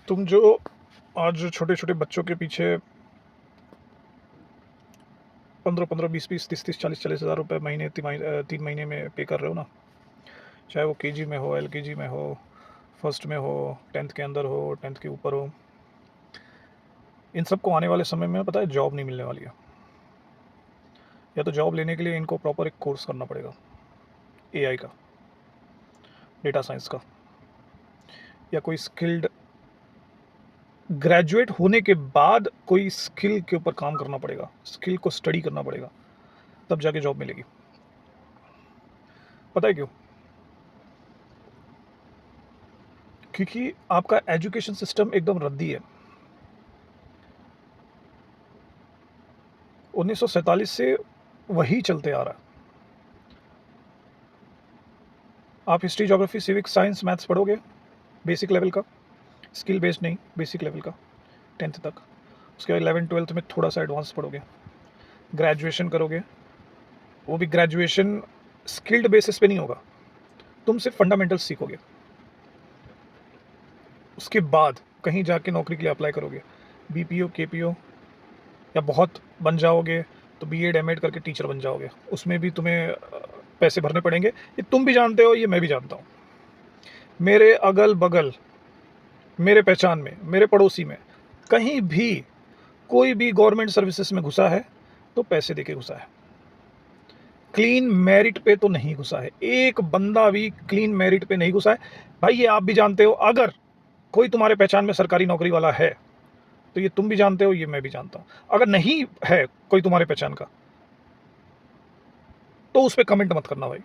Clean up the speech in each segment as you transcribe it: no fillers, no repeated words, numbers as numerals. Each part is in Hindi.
तुम जो आज छोटे-छोटे बच्चों के पीछे 15-15, 20-20, 30-30, 40-40 हज़ार रुपए महीने 3 महीने में पे कर रहे हो ना, चाहे वो केजी में हो, एलकेजी में हो, फर्स्ट में हो, 10th के अंदर हो, 10th के ऊपर हो, इन सबको आने वाले समय में पता है जॉब नहीं मिलने वाली है। या तो जॉब लेने के लिए इनको प्रॉपर एक कोर्स करना पड़ेगा, एआई का, डेटा साइंस का, या कोई स्किल्ड ग्रेजुएट होने के बाद कोई स्किल के ऊपर काम करना पड़ेगा, स्किल को स्टडी करना पड़ेगा, तब जाके जॉब मिलेगी। पता है क्यों? क्योंकि आपका एजुकेशन सिस्टम एकदम रद्दी है। 1947 से वही चलते आ रहा है। आप history, geography, civics, science, maths पढ़ोगे बेसिक लेवल का, स्किल बेस्ड नहीं, बेसिक लेवल का 10th तक। उसके बाद 11th-12th में थोड़ा सा एडवांस पढ़ोगे, ग्रेजुएशन करोगे, वो भी ग्रेजुएशन स्किल्ड बेसिस पे नहीं होगा, तुम सिर्फ फंडामेंटल्स सीखोगे। उसके बाद कहीं जाके नौकरी के लिए अप्लाई करोगे, बीपीओ, केपीओ, या बहुत बन जाओगे तो बीएड एमएड करके टीचर बन जाओगे। उसमें भी तुम्हें पैसे भरने पड़ेंगे, ये तुम भी जानते हो, ये मैं भी जानता हूँ। मेरे अगल बगल, मेरे पहचान में, मेरे पड़ोसी में कहीं भी कोई भी गवर्नमेंट सर्विसेज में घुसा है तो पैसे देके घुसा है, क्लीन मेरिट पे तो नहीं घुसा है। एक बंदा भी क्लीन मेरिट पे नहीं घुसा है। भाई ये आप भी जानते हो, अगर कोई तुम्हारे पहचान में सरकारी नौकरी वाला है तो ये तुम भी जानते हो, ये मैं भी जानता हूं। अगर नहीं है कोई तुम्हारे पहचान का तो उस पर कमेंट मत करना भाई,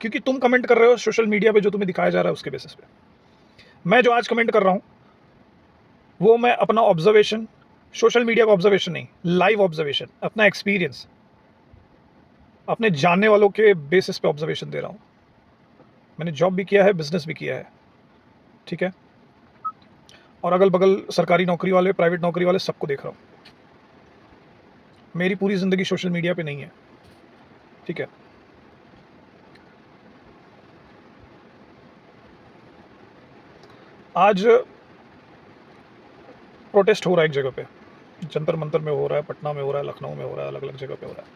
क्योंकि तुम कमेंट कर रहे हो सोशल मीडिया पे जो तुम्हें दिखाया जा रहा है उसके बेसिस पे। मैं जो आज कमेंट कर रहा हूं वो मैं अपना ऑब्जर्वेशन, सोशल मीडिया का ऑब्जर्वेशन नहीं, लाइव ऑब्जर्वेशन, अपना एक्सपीरियंस, अपने जानने वालों के बेसिस पे ऑब्जर्वेशन दे रहा हूं। मैंने जॉब भी किया है, बिजनेस भी किया है, ठीक है, और अगल बगल सरकारी नौकरी वाले, प्राइवेट नौकरी वाले सबको देख रहा हूं। मेरी पूरी जिंदगी सोशल मीडिया पे नहीं है, ठीक है। आज प्रोटेस्ट हो रहा है एक जगह पे, जंतर मंतर में हो रहा है, पटना में हो रहा है, लखनऊ में हो रहा है, अलग अलग जगह पे हो रहा है।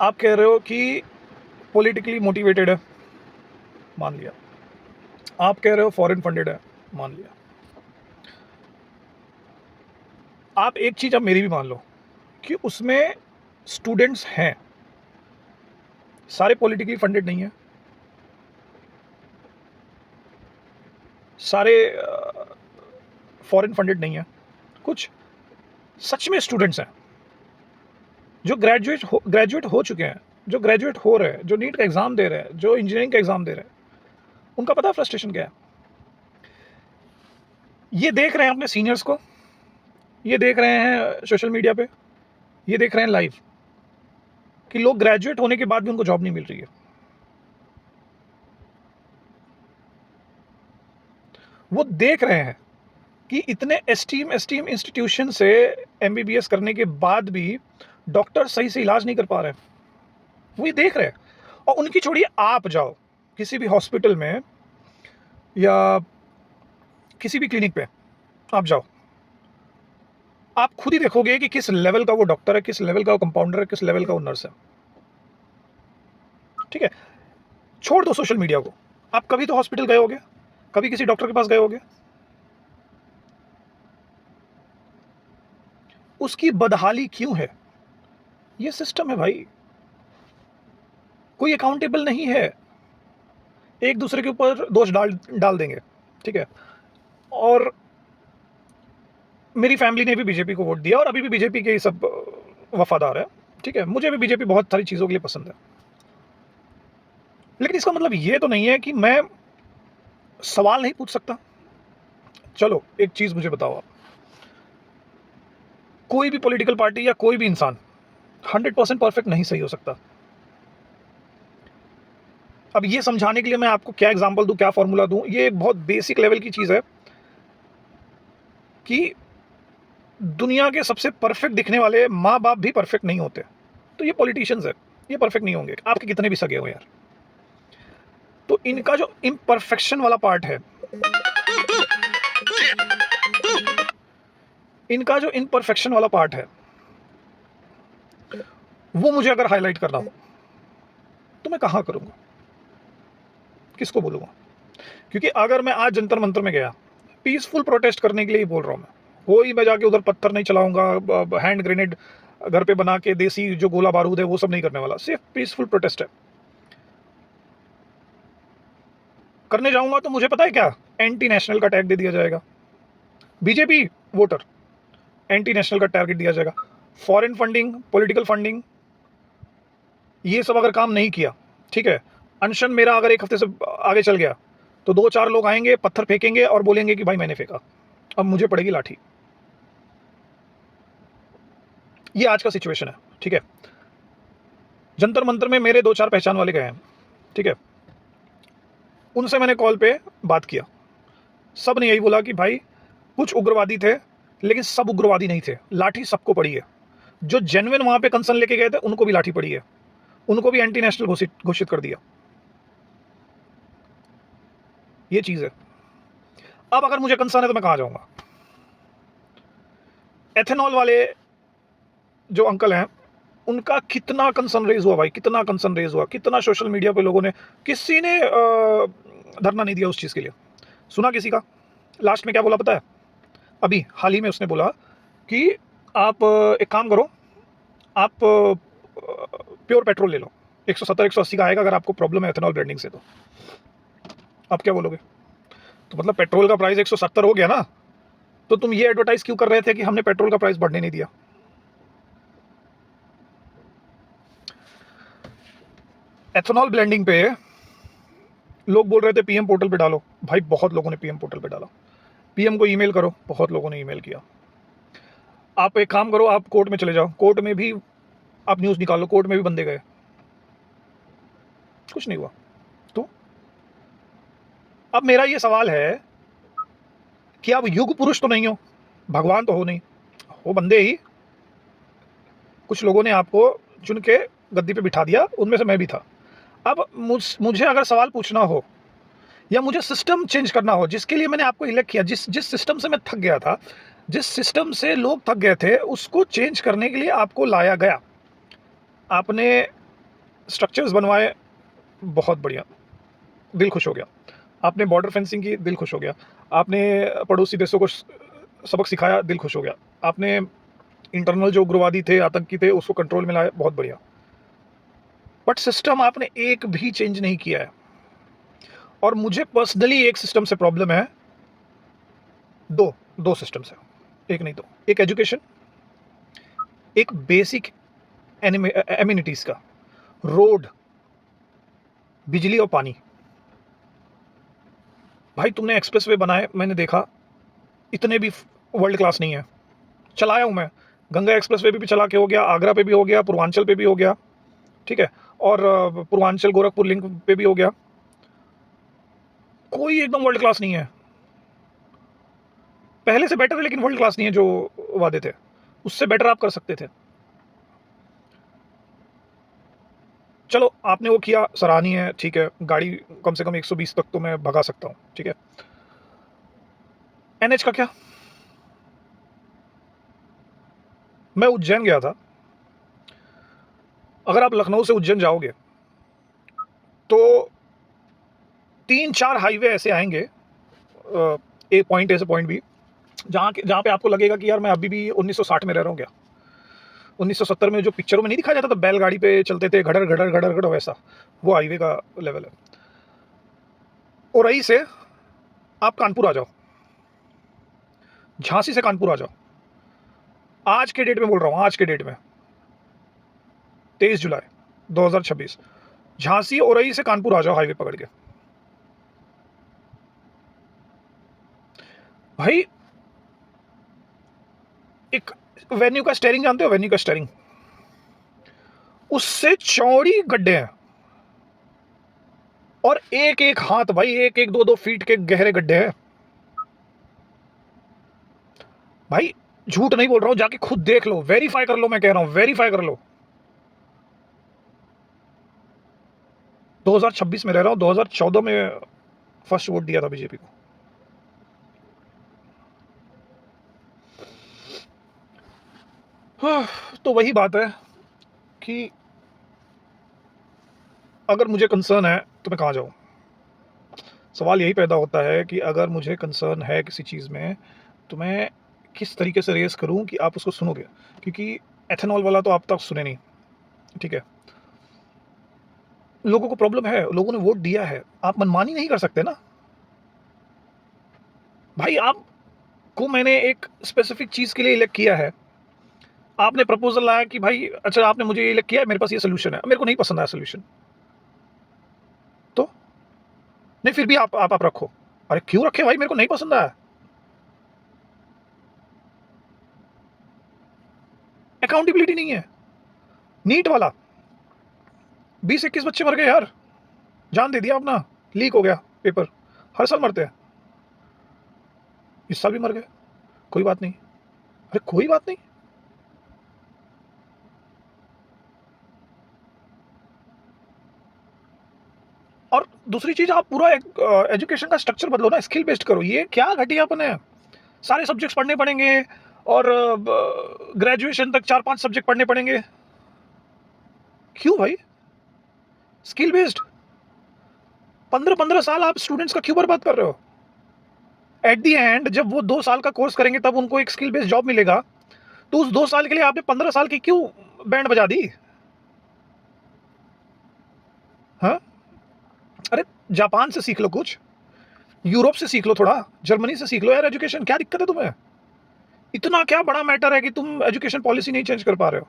आप कह रहे हो कि पॉलिटिकली मोटिवेटेड है, मान लिया। आप कह रहे हो फॉरेन फंडेड है, मान लिया। आप एक चीज अब मेरी भी मान लो कि उसमें स्टूडेंट्स हैं, सारे पॉलिटिकली फंडेड नहीं है, सारे फॉरेन फंडेड नहीं है, कुछ सच में स्टूडेंट्स हैं जो ग्रेजुएट हो चुके हैं, जो ग्रेजुएट हो रहे हैं, जो नीट का एग्जाम दे रहे हैं, जो इंजीनियरिंग का एग्जाम दे रहे हैं। उनका पता है फ्रस्ट्रेशन क्या है? ये देख रहे हैं अपने सीनियर्स को, ये देख रहे हैं सोशल मीडिया पे, ये देख रहे हैं लाइव कि लोग ग्रेजुएट होने के बाद भी उनको जॉब नहीं मिल रही है। वो देख रहे हैं कि इतने एस्टीम इंस्टीट्यूशन से एमबीबीएस करने के बाद भी डॉक्टर सही से इलाज नहीं कर पा रहे हैं। वो ये देख रहे हैं। और उनकी छोड़िए, आप जाओ किसी भी हॉस्पिटल में या किसी भी क्लिनिक पे आप जाओ, आप खुद ही देखोगे कि किस लेवल का वो डॉक्टर है, किस लेवल का वो कंपाउंडर है, किस लेवल का वो नर्स है, ठीक है। छोड़ दो सोशल मीडिया को, आप कभी तो हॉस्पिटल गए होगे, कभी किसी डॉक्टर के पास गए होगे। उसकी बदहाली क्यों है? ये सिस्टम है भाई, कोई अकाउंटेबल नहीं है, एक दूसरे के ऊपर दोष डाल डाल देंगे, ठीक है। और मेरी फैमिली ने भी बीजेपी को वोट दिया और अभी भी बीजेपी के ही सब वफादार है, ठीक है। मुझे भी बीजेपी बहुत सारी चीज़ों के लिए पसंद है, लेकिन इसका मतलब ये तो नहीं है कि मैं सवाल नहीं पूछ सकता। चलो एक चीज़ मुझे बताओ आप, कोई भी पॉलिटिकल पार्टी या कोई भी इंसान 100% परफेक्ट नहीं सही हो सकता। अब ये समझाने के लिए मैं आपको क्या एग्जांपल दूं, क्या फॉर्मूला दूं, ये बहुत बेसिक लेवल की चीज़ है कि दुनिया के सबसे परफेक्ट दिखने वाले माँ बाप भी परफेक्ट नहीं होते, तो ये पॉलिटिशियंस है, ये परफेक्ट नहीं होंगे, आपके कितने भी सगे हो यार। तो इनका जो इम्परफेक्शन वाला पार्ट है इनका जो इम्परफेक्शन वाला पार्ट है वो मुझे अगर हाईलाइट करना हो तो मैं कहाँ करूँगा, किसको बोलूँगा? क्योंकि अगर मैं आज जंतर मंतर में गया पीसफुल प्रोटेस्ट करने के लिए ही बोल रहा हूँ मैं, कोई मैं जाके उधर पत्थर नहीं चलाऊंगा, हैंड ग्रेनेड घर पे बना के देसी जो गोला बारूद है वो सब नहीं करने वाला, सिर्फ पीसफुल प्रोटेस्ट है। करने जाऊंगा तो मुझे पता है क्या, एंटी नेशनल का टैग दे दिया जाएगा, बीजेपी वोटर, एंटी नेशनल का टारगेट दिया जाएगा। फॉरेन फंडिंग, पॉलिटिकल फंडिंग, ये सब अगर काम नहीं किया, ठीक है, अनशन मेरा अगर एक हफ्ते से आगे चल गया तो 2-4 लोग आएंगे, पत्थर फेंकेंगे और बोलेंगे कि भाई मैंने फेंका, अब मुझे पड़ेगी लाठी। ये आज का सिचुएशन है, ठीक है। जंतर मंतर में मेरे 2-4 पहचान वाले गए हैं, ठीक है, उनसे मैंने कॉल पे बात किया, सब ने यही बोला कि भाई कुछ उग्रवादी थे लेकिन सब उग्रवादी नहीं थे, लाठी सबको पड़ी है। जो जेन्युइन वहां पे कंसर्न लेके गए थे उनको भी लाठी पड़ी है, उनको भी एंटी नेशनल घोषित कर दिया। ये चीज है। अब अगर मुझे कंसर्न है तो मैं कहां जाऊंगा? एथेनॉल वाले जो अंकल हैं उनका कितना कंसर्न रेज हुआ भाई, कितना कंसर्न रेज हुआ, कितना सोशल मीडिया पे लोगों ने, किसी ने धरना नहीं दिया उस चीज के लिए। सुना किसी का? लास्ट में क्या बोला पता है? अभी हाल ही में उसने बोला कि आप एक काम करो, आप प्योर पेट्रोल ले लो, 170-180 का आएगा अगर आपको प्रॉब्लम है एथेनॉल ब्लेंडिंग से। तो आप क्या बोलोगे? तो मतलब पेट्रोल का प्राइस 170 हो गया ना, तो तुम ये एडवर्टाइज क्यों कर रहे थे कि हमने पेट्रोल का प्राइस बढ़ने नहीं दिया? एथेनॉल ब्लेंडिंग पे लोग बोल रहे थे पीएम पोर्टल पे डालो, भाई बहुत लोगों ने पीएम पोर्टल पे डाला। पीएम को ईमेल करो, बहुत लोगों ने ईमेल किया। आप एक काम करो, आप कोर्ट में चले जाओ, कोर्ट में भी आप न्यूज़ निकाल लो, कोर्ट में भी बंदे गए, कुछ नहीं हुआ। तो अब मेरा ये सवाल है कि आप युग पुरुष तो नहीं हो, भगवान तो हो नहीं, हो बंदे ही। कुछ लोगों ने आपको चुन के गद्दी पे बिठा दिया, उनमें से मैं भी था। अब मुझे अगर सवाल पूछना हो या मुझे सिस्टम चेंज करना हो, जिसके लिए मैंने आपको इलेक्ट किया, जिस जिस सिस्टम से मैं थक गया था, जिस सिस्टम से लोग थक गए थे, उसको चेंज करने के लिए आपको लाया गया। आपने स्ट्रक्चर्स बनवाए, बहुत बढ़िया, दिल खुश हो गया। आपने बॉर्डर फेंसिंग की, दिल खुश हो गया। आपने पड़ोसी देशों को सबक सिखाया, दिल खुश हो गया। आपने इंटरनल जो उग्रवादी थे, आतंकी थे, उसको कंट्रोल में लाया, बहुत बढ़िया। बट सिस्टम आपने एक भी चेंज नहीं किया है। और मुझे पर्सनली एक सिस्टम से प्रॉब्लम है, दो दो सिस्टम से, एक नहीं दो। एक एजुकेशन, एक बेसिक एमिनिटीज का, रोड, बिजली और पानी। भाई तुमने एक्सप्रेसवे बनाए, मैंने देखा, इतने भी वर्ल्ड क्लास नहीं है। चलाया हूं मैं, गंगा एक्सप्रेसवे भी चला के हो गया, आगरा पे भी हो गया, पूर्वांचल पे भी हो गया, ठीक है, और पूर्वांचल गोरखपुर लिंक पे भी हो गया। कोई एकदम वर्ल्ड क्लास नहीं है, पहले से बेटर है लेकिन वर्ल्ड क्लास नहीं है। जो वादे थे उससे बेटर आप कर सकते थे। चलो आपने वो किया, सराहनीय है, ठीक है, गाड़ी कम से कम 120 तक तो मैं भगा सकता हूँ, ठीक है। एनएच का क्या? मैं उज्जैन गया था, अगर आप लखनऊ से उज्जैन जाओगे तो 3-4 हाईवे ऐसे आएंगे, ए पॉइंट ए से पॉइंट बी, जहाँ पे आपको लगेगा कि यार मैं अभी भी 1960 में रह रहा हूँ क्या। 1970 में जो पिक्चरों में नहीं दिखाया जाता था, बैलगाड़ी पे चलते थे, घड़र घड़र घड़र घड़र, वैसा वो हाईवे का लेवल है। औरई से आप कानपुर आ जाओ, झांसी से कानपुर आ जाओ, आज के डेट में बोल रहा हूँ, आज के डेट में 23 जुलाई 2026, झांसी औरई से कानपुर आ जाओ हाईवे पकड़ के। भाई एक वेन्यू का स्टेयरिंग जानते हो, वेन्यू का स्टेयरिंग, उससे चौड़ी गड्ढे हैं, और एक एक हाथ भाई, एक एक 2-2 फीट के गहरे गड्ढे हैं। भाई झूठ नहीं बोल रहा हूं, जाके खुद देख लो, वेरीफाई कर लो, मैं कह रहा हूं वेरीफाई कर लो। 2026 में रह रहा हूं, 2014 में फर्स्ट वोट दिया था बीजेपी को। हाँ, तो वही बात है कि अगर मुझे कंसर्न है तो मैं कहाँ जाऊँ? सवाल यही पैदा होता है कि अगर मुझे कंसर्न है किसी चीज़ में, तो मैं किस तरीके से रेज़ करूँ कि आप उसको सुनोगे? क्योंकि एथेनॉल वाला तो आप तक सुने नहीं, ठीक है? लोगों को प्रॉब्लम है, लोगों ने वोट दिया है, आप मनमानी नहीं कर सकते ना। भाई आपको मैंने एक स्पेसिफ़िक चीज़ के लिए इलेक्ट किया है, आपने प्रपोज़ल लाया कि भाई अच्छा आपने मुझे ये इलेक्ट किया है, मेरे पास ये सॉल्यूशन है, मेरे को नहीं पसंद आया सॉल्यूशन, तो? नहीं फिर भी आप रखो। अरे क्यों रखे भाई मेरे को नहीं पसंद आया। अकाउंटेबिलिटी नहीं है। नीट वाला 20-21 बच्चे मर गए यार, जान दे दिया अपना, लीक हो गया पेपर। हर साल मरते हैं, इस साल भी मर गए, कोई बात नहीं। अरे कोई बात नहीं। और दूसरी चीज़ आप पूरा एक एजुकेशन का स्ट्रक्चर बदलो ना, स्किल बेस्ड करो। ये क्या घटियापन है? सारे सब्जेक्ट्स पढ़ने पड़ेंगे और ग्रेजुएशन तक 4-5 सब्जेक्ट पढ़ने पड़ेंगे। क्यों भाई? स्किल बेस्ड 15-15 साल आप स्टूडेंट्स का क्यों बर्बाद कर रहे हो? एट द एंड जब वो 2 साल का कोर्स करेंगे तब उनको एक स्किल बेस्ड जॉब मिलेगा, तो उस 2 साल के लिए आपने 15 साल की क्यों बैंड बजा दी? हाँ? अरे जापान से सीख लो कुछ, यूरोप से सीख लो थोड़ा, जर्मनी से सीख लो यार एजुकेशन, क्या दिक्कत है तुम्हें? इतना क्या बड़ा मैटर है कि तुम एजुकेशन पॉलिसी नहीं चेंज कर पा रहे हो?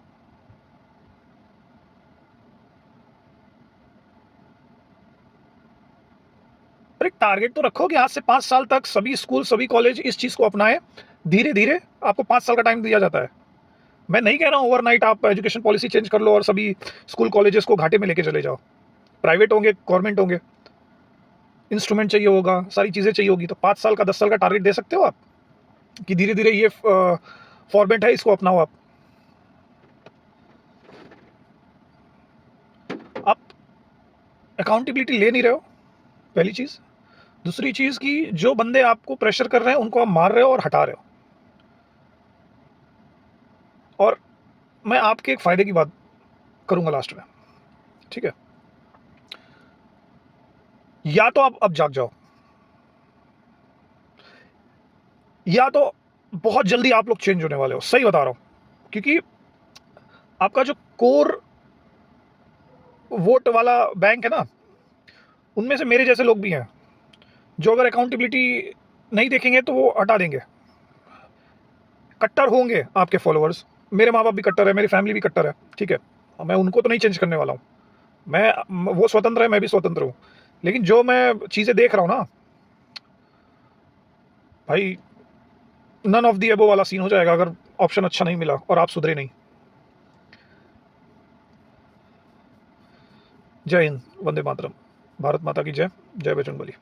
अरे टारगेट तो रखो कि आज से 5 साल तक सभी स्कूल, सभी कॉलेज इस चीज़ को अपनाएँ। धीरे-धीरे आपको 5 साल का टाइम दिया जाता है। मैं नहीं कह रहा हूँ ओवरनाइट आप एजुकेशन पॉलिसी चेंज कर लो और सभी स्कूल कॉलेजेस को घाटे में लेके चले जाओ। प्राइवेट होंगे, गवर्नमेंट होंगे, इंस्ट्रूमेंट चाहिए होगा, सारी चीज़ें चाहिए होगी, तो 5 साल का 10 साल का टारगेट दे सकते हो आप? कि धीरे-धीरे ये फॉर्मेट है इसको अपनाओ आप। आप अकाउंटेबिलिटी ले नहीं रहे हो, पहली चीज़। दूसरी चीज़ कि जो बंदे आपको प्रेशर कर रहे हैं उनको आप मार रहे हो और हटा रहे हो। और मैं आपके एक फ़ायदे की बात करूँगा लास्ट में, ठीक है? या तो आप अब जाग जाओ, या तो बहुत जल्दी आप लोग चेंज होने वाले हो, सही बता रहा हूँ। क्योंकि आपका जो कोर वोट वाला बैंक है ना, उनमें से मेरे जैसे लोग भी हैं, जो अगर अकाउंटेबिलिटी नहीं देखेंगे तो वो हटा देंगे। कट्टर होंगे आपके फॉलोअर्स, मेरे माँ-बाप भी कट्टर है, मेरी फैमिली भी कट्टर है, ठीक है? मैं उनको तो नहीं चेंज करने वाला हूँ। वो स्वतंत्र है, मैं भी स्वतंत्र हूँ। लेकिन जो मैं चीज़ें देख रहा हूँ ना, भाई नन ऑफ द अबव वाला सीन हो जाएगा अगर ऑप्शन अच्छा नहीं मिला और आप सुधरे नहीं। जय हिंद, वंदे मातरम, भारत माता की जय, जय बजरंगबली।